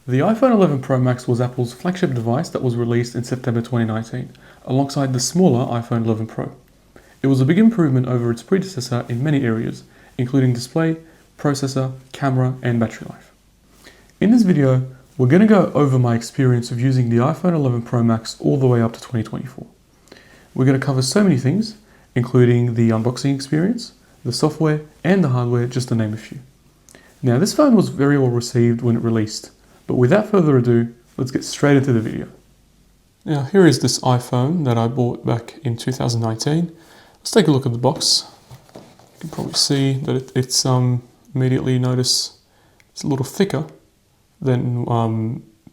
The iPhone 11 Pro Max was Apple's flagship device that was released in September 2019, alongside the smaller iPhone 11 Pro. It was a big improvement over its predecessor in many areas, including display, processor, camera, and battery life. In this video, we're going to go over my experience of using the iPhone 11 Pro Max all the way up to 2024. We're going to cover so many things, including the unboxing experience, the software, and the hardware, just to name a few. Now, this phone was very well received when it released, but without further ado, let's get straight into the video. Now, here is this iPhone that I bought back in 2019. Let's take a look at the box. You can probably see that it's immediately notice it's a little thicker than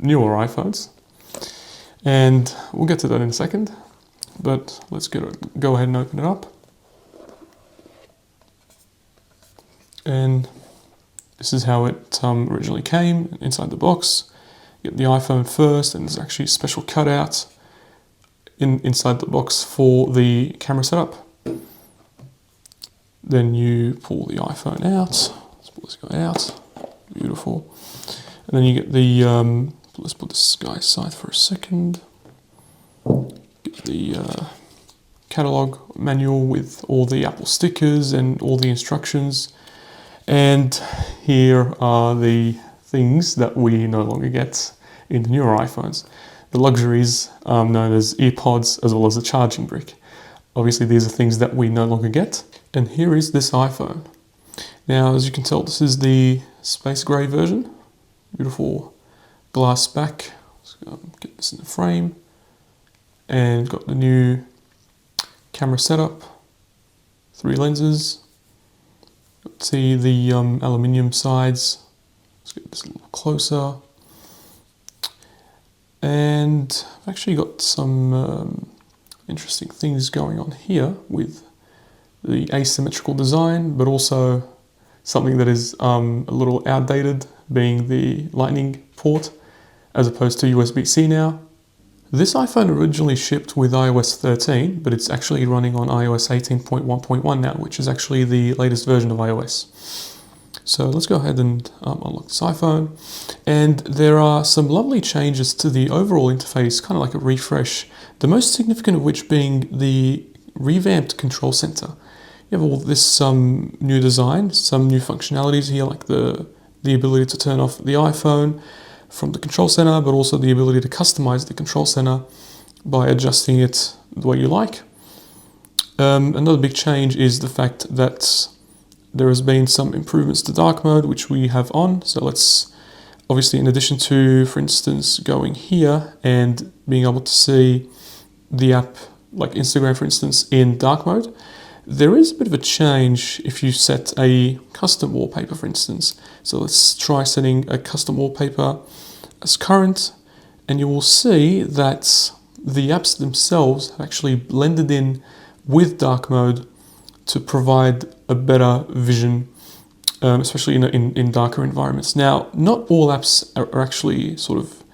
newer iPhones. And we'll get to that in a second, but let's go ahead and open it up. And this is how it originally came inside the box. You get the iPhone first, and there's actually a special cutout inside the box for the camera setup. Then you pull the iPhone out. Let's pull this guy out. Beautiful. And then you get the, let's put this guy aside for a second. Get the catalog manual with all the Apple stickers and all the instructions. And here are the things that we no longer get in the newer iPhones. The luxuries known as earpods, as well as the charging brick. Obviously, these are things that we no longer get. And here is this iPhone. Now, as you can tell, this is the space gray version. Beautiful glass back. Let's go get this in the frame. And got the new camera setup. 3 lenses. See the aluminium sides. Let's get this a little closer. And I've actually got some interesting things going on here with the asymmetrical design, but also something that is a little outdated, being the Lightning port as opposed to USB-C now. This iPhone originally shipped with iOS 13, but it's actually running on iOS 18.1.1 now, which is actually the latest version of iOS. So let's go ahead and unlock this iPhone. And there are some lovely changes to the overall interface, kind of like a refresh, the most significant of which being the revamped control center. You have all this new design, some new functionalities here, like the ability to turn off the iPhone from the control center, but also the ability to customize the control center by adjusting it the way you like. Another big change is the fact that there has been some improvements to dark mode, which we have on. So let's, obviously, in addition to, for instance, going here and being able to see the app, like Instagram, for instance, in dark mode, there is a bit of a change if you set a custom wallpaper, for instance. So let's try setting a custom wallpaper as current, and you will see that the apps themselves have actually blended in with dark mode to provide a better vision, especially in darker environments. Now, not all apps are actually sort of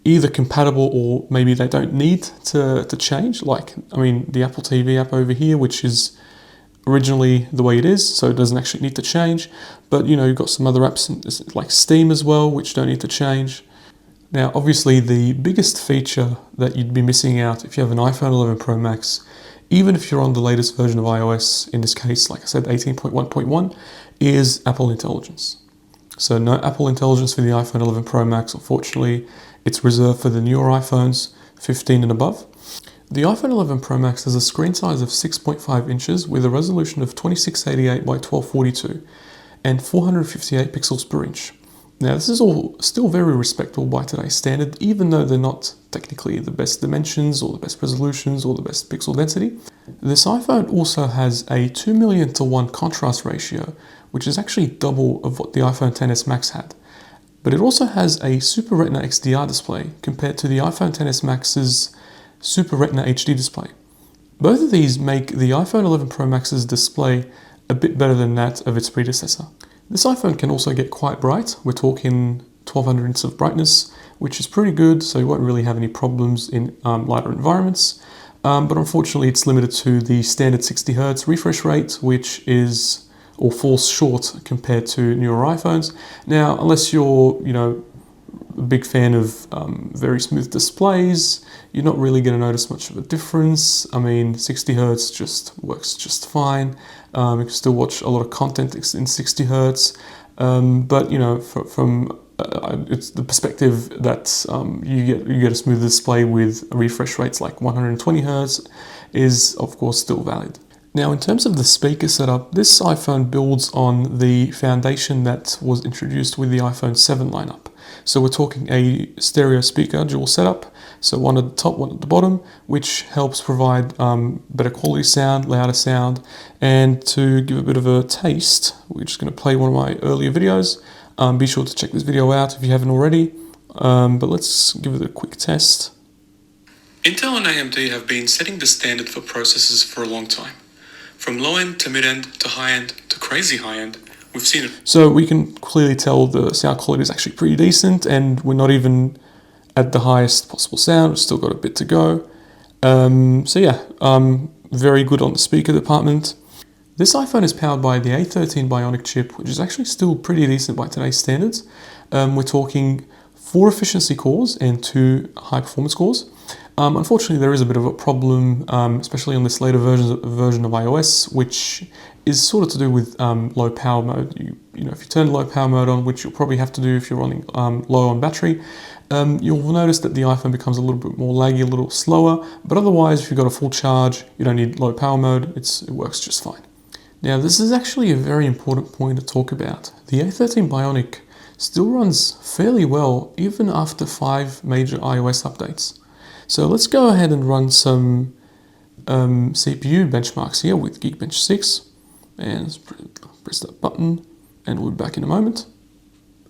either compatible or maybe they don't need to change. Like, I mean, the Apple TV app over here, which is originally the way it is, so it doesn't actually need to change. But, you know, you've got some other apps like Steam as well, which don't need to change. Now, obviously, the biggest feature that you'd be missing out if you have an iPhone 11 Pro Max, even if you're on the latest version of iOS, in this case, like I said, 18.1.1, is Apple Intelligence. So no Apple Intelligence for the iPhone 11 Pro Max, unfortunately. It's reserved for the newer iPhones, 15 and above. The iPhone 11 Pro Max has a screen size of 6.5 inches with a resolution of 2688 by 1242 and 458 pixels per inch. Now, this is all still very respectable by today's standard, even though they're not technically the best dimensions or the best resolutions or the best pixel density. This iPhone also has a 2,000,000:1 contrast ratio, which is actually double of what the iPhone XS Max had. But it also has a Super Retina XDR display compared to the iPhone XS Max's Super Retina HD display. Both of these make the iPhone 11 Pro Max's display a bit better than that of its predecessor. This iPhone can also get quite bright. We're talking 1200 nits of brightness, which is pretty good, so you won't really have any problems in lighter environments. But unfortunately, it's limited to the standard 60 Hz refresh rate, which is or falls short compared to newer iPhones. Now, unless you're, a big fan of very smooth displays. You're not really going to notice much of a difference. I mean, 60 Hertz just works just fine. You can still watch a lot of content in 60 Hertz. But you know, from it's the perspective that you get a smooth display with refresh rates like 120 Hertz is of course still valid. Now, in terms of the speaker setup, this iPhone builds on the foundation that was introduced with the iPhone 7 lineup. So we're talking a stereo speaker dual setup, so one at the top, one at the bottom, which helps provide better quality sound, louder sound. And to give a bit of a taste, we're just going to play one of my earlier videos. Be sure to check this video out if you haven't already, but let's give it a quick test. Intel and AMD have been setting the standard for processors for a long time. From low-end to mid-end to high-end to crazy high-end, we've seen it. So we can clearly tell the sound quality is actually pretty decent, and we're not even at the highest possible sound. We've still got a bit to go. So yeah, very good on the speaker department. This iPhone is powered by the A13 Bionic chip, which is actually still pretty decent by today's standards. We're talking 4 efficiency cores and 2 high performance cores. Unfortunately, there is a bit of a problem, especially on this later version of iOS, which is sort of to do with low power mode. You know, if you turn low power mode on, which you'll probably have to do if you're running low on battery, you'll notice that the iPhone becomes a little bit more laggy, a little slower. But otherwise, if you've got a full charge, you don't need low power mode. It works just fine. Now, this is actually a very important point to talk about. The A13 Bionic still runs fairly well even after 5 major iOS updates. So let's go ahead and run some CPU benchmarks here with Geekbench 6. And let's press that button and we'll be back in a moment.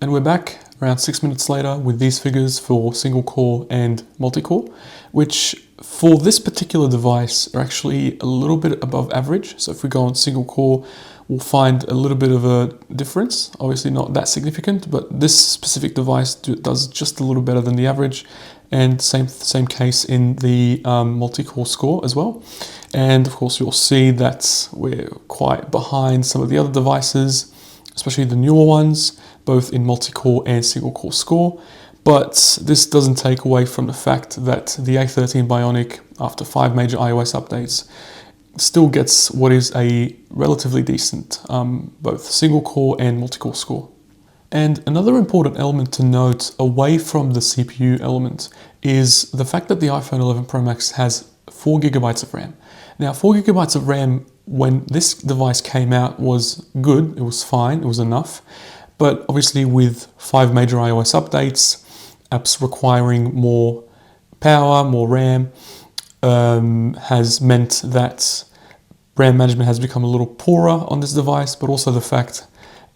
And we're back around 6 minutes later with these figures for single core and multi-core, which for this particular device are actually a little bit above average. So if we go on single core, we'll find a little bit of a difference. Obviously not that significant, but this specific device does just a little better than the average. And same case in the multi-core score as well. And of course, you'll see that we're quite behind some of the other devices, especially the newer ones, both in multi-core and single-core score. But this doesn't take away from the fact that the A13 Bionic, after 5 major iOS updates, still gets what is a relatively decent both single-core and multi-core score. And another important element to note away from the CPU element is the fact that the iPhone 11 Pro Max has 4 GB of RAM. Now, 4 GB of RAM when this device came out was good, it was fine, it was enough. But obviously with 5 major iOS updates, apps requiring more power, more RAM, has meant that RAM management has become a little poorer on this device, but also the fact,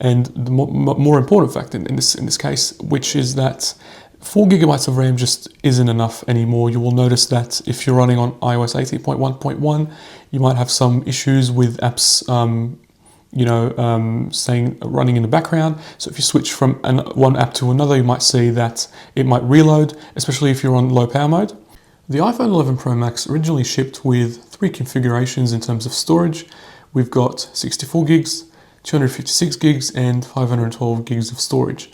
and the more important fact in this case, which is that 4 GB of RAM just isn't enough anymore. You will notice that if you're running on iOS 18.1.1, you might have some issues with apps, running in the background. So if you switch from one app to another, you might see that it might reload, especially if you're on low power mode. The iPhone 11 Pro Max originally shipped with 3 configurations in terms of storage. We've got 64 gigs, 256 gigs, and 512 gigs of storage.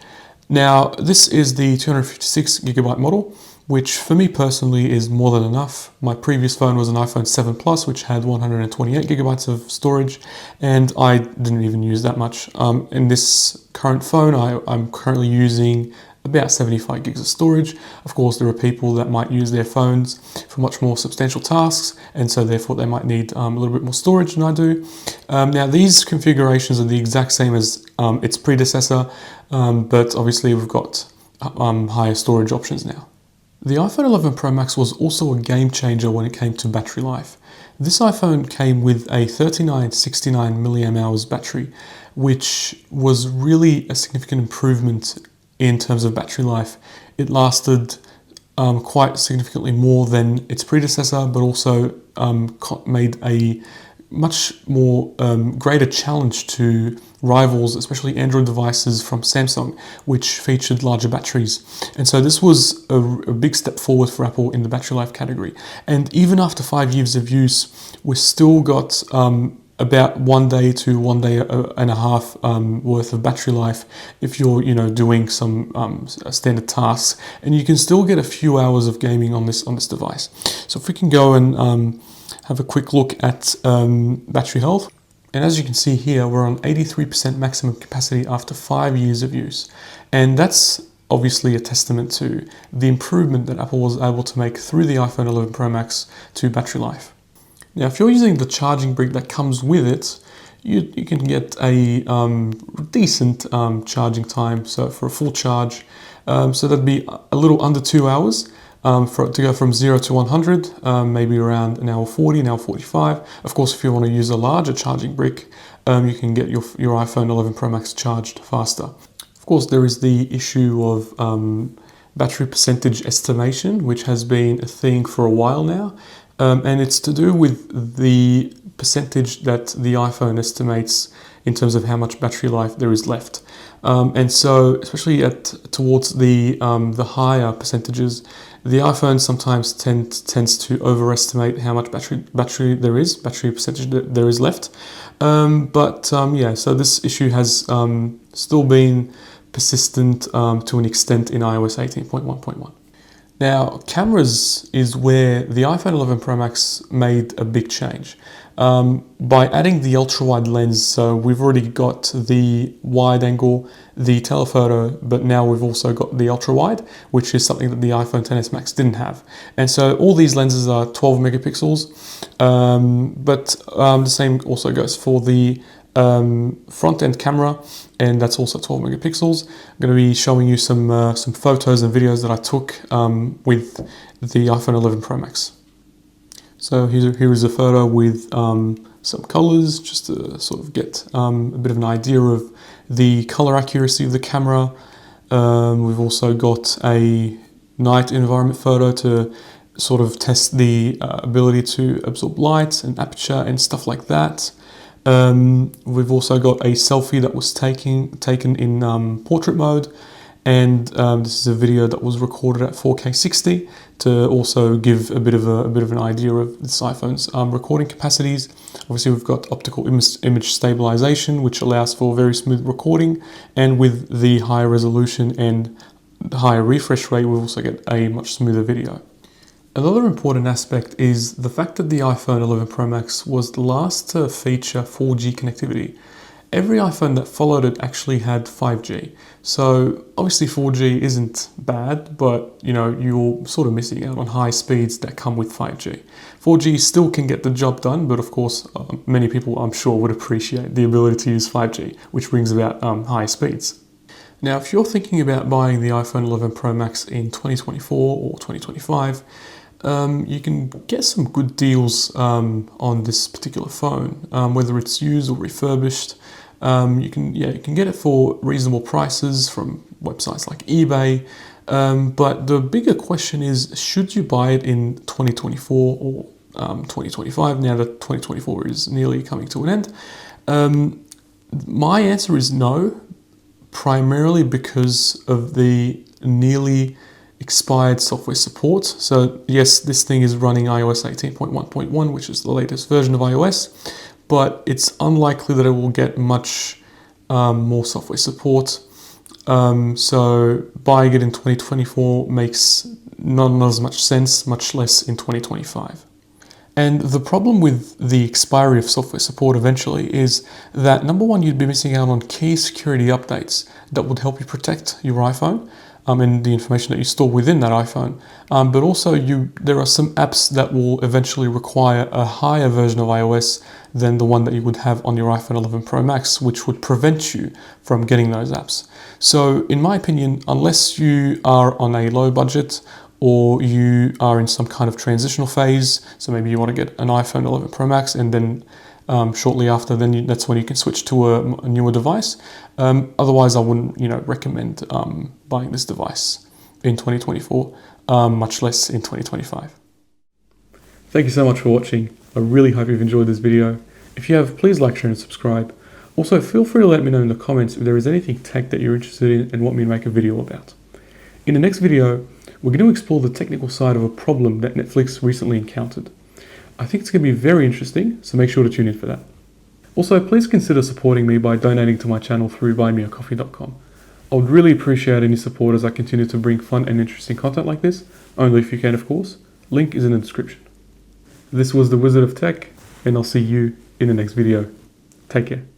Now, this is the 256 gigabyte model, which for me personally is more than enough. My previous phone was an iPhone 7 Plus, which had 128 gigabytes of storage, and I didn't even use that much. In this current phone, I'm currently using about 75 gigs of storage. Of course, there are people that might use their phones for much more substantial tasks, and so therefore they might need a little bit more storage than I do. Now, these configurations are the exact same as its predecessor, but obviously we've got higher storage options now. The iPhone 11 Pro Max was also a game changer when it came to battery life. This iPhone came with a 3969 mAh battery, which was really a significant improvement in terms of battery life. It lasted quite significantly more than its predecessor, but also made a much more greater challenge to rivals, especially Android devices from Samsung, which featured larger batteries. And so this was a big step forward for Apple in the battery life category. And even after 5 years of use, we've still got about 1 day to 1 day and a half worth of battery life if you're doing some standard tasks, and you can still get a few hours of gaming on this device. So if we can go and have a quick look at battery health, and as you can see here, we're on 83% maximum capacity after 5 years of use, and that's obviously a testament to the improvement that Apple was able to make through the iPhone 11 Pro Max to battery life. Now, if you're using the charging brick that comes with it, you can get a decent charging time. So for a full charge, so that'd be a little under 2 hours for it to go from 0 to 100, maybe around an hour 40, an hour 45. Of course, if you want to use a larger charging brick, you can get your iPhone 11 Pro Max charged faster. Of course, there is the issue of battery percentage estimation, which has been a thing for a while now. And it's to do with the percentage that the iPhone estimates in terms of how much battery life there is left. And so, especially towards the higher percentages, the iPhone sometimes tends to overestimate how much battery percentage there is left. Yeah, so this issue has still been persistent to an extent in iOS 18.1.1. Now, cameras is where the iPhone 11 Pro Max made a big change. By adding the ultra-wide lens, so we've already got the wide angle, the telephoto, but now we've also got the ultra-wide, which is something that the iPhone XS Max didn't have. And so all these lenses are 12 megapixels, but the same also goes for the front-end camera, and that's also 12 megapixels. I'm going to be showing you some photos and videos that I took with the iPhone 11 Pro Max. So here is a photo with some colors, just to sort of get a bit of an idea of the color accuracy of the camera. We've also got a night environment photo to sort of test the ability to absorb light and aperture and stuff like that. We've also got a selfie that was taken in portrait mode, and this is a video that was recorded at 4K 60 to also give a bit of an idea of this iPhone's recording capacities. Obviously, we've got optical image stabilization, which allows for very smooth recording, and with the higher resolution and higher refresh rate, we also get a much smoother video. Another important aspect is the fact that the iPhone 11 Pro Max was the last to feature 4G connectivity. Every iPhone that followed it actually had 5G. So obviously 4G isn't bad, but you're sort of missing out on high speeds that come with 5G. 4G still can get the job done, but of course many people I'm sure would appreciate the ability to use 5G, which brings about high speeds. Now, if you're thinking about buying the iPhone 11 Pro Max in 2024 or 2025, you can get some good deals on this particular phone, whether it's used or refurbished. You can get it for reasonable prices from websites like eBay. But the bigger question is, should you buy it in 2024 or 2025? Now that 2024 is nearly coming to an end, my answer is no, primarily because of the nearly expired software support. So yes, this thing is running iOS 18.1.1, which is the latest version of iOS, but it's unlikely that it will get much more software support. So buying it in 2024 makes not as much sense, much less in 2025. And the problem with the expiry of software support eventually is that, number one, you'd be missing out on key security updates that would help you protect your iPhone and the information that you store within that iPhone. But also there are some apps that will eventually require a higher version of iOS than the one that you would have on your iPhone 11 Pro Max, which would prevent you from getting those apps. So in my opinion, unless you are on a low budget or you are in some kind of transitional phase, so maybe you want to get an iPhone 11 Pro Max and then shortly after, that's when you can switch to a newer device. Otherwise, I wouldn't recommend buying this device in 2024, much less in 2025. Thank you so much for watching. I really hope you've enjoyed this video. If you have, please like, share and subscribe. Also, feel free to let me know in the comments if there is anything tech that you're interested in and want me to make a video about. In the next video, we're going to explore the technical side of a problem that Netflix recently encountered. I think it's going to be very interesting, so make sure to tune in for that. Also, please consider supporting me by donating to my channel through buymeacoffee.com. I would really appreciate any support as I continue to bring fun and interesting content like this, only if you can, of course. Link is in the description. This was the Wizard of Tech, and I'll see you in the next video. Take care.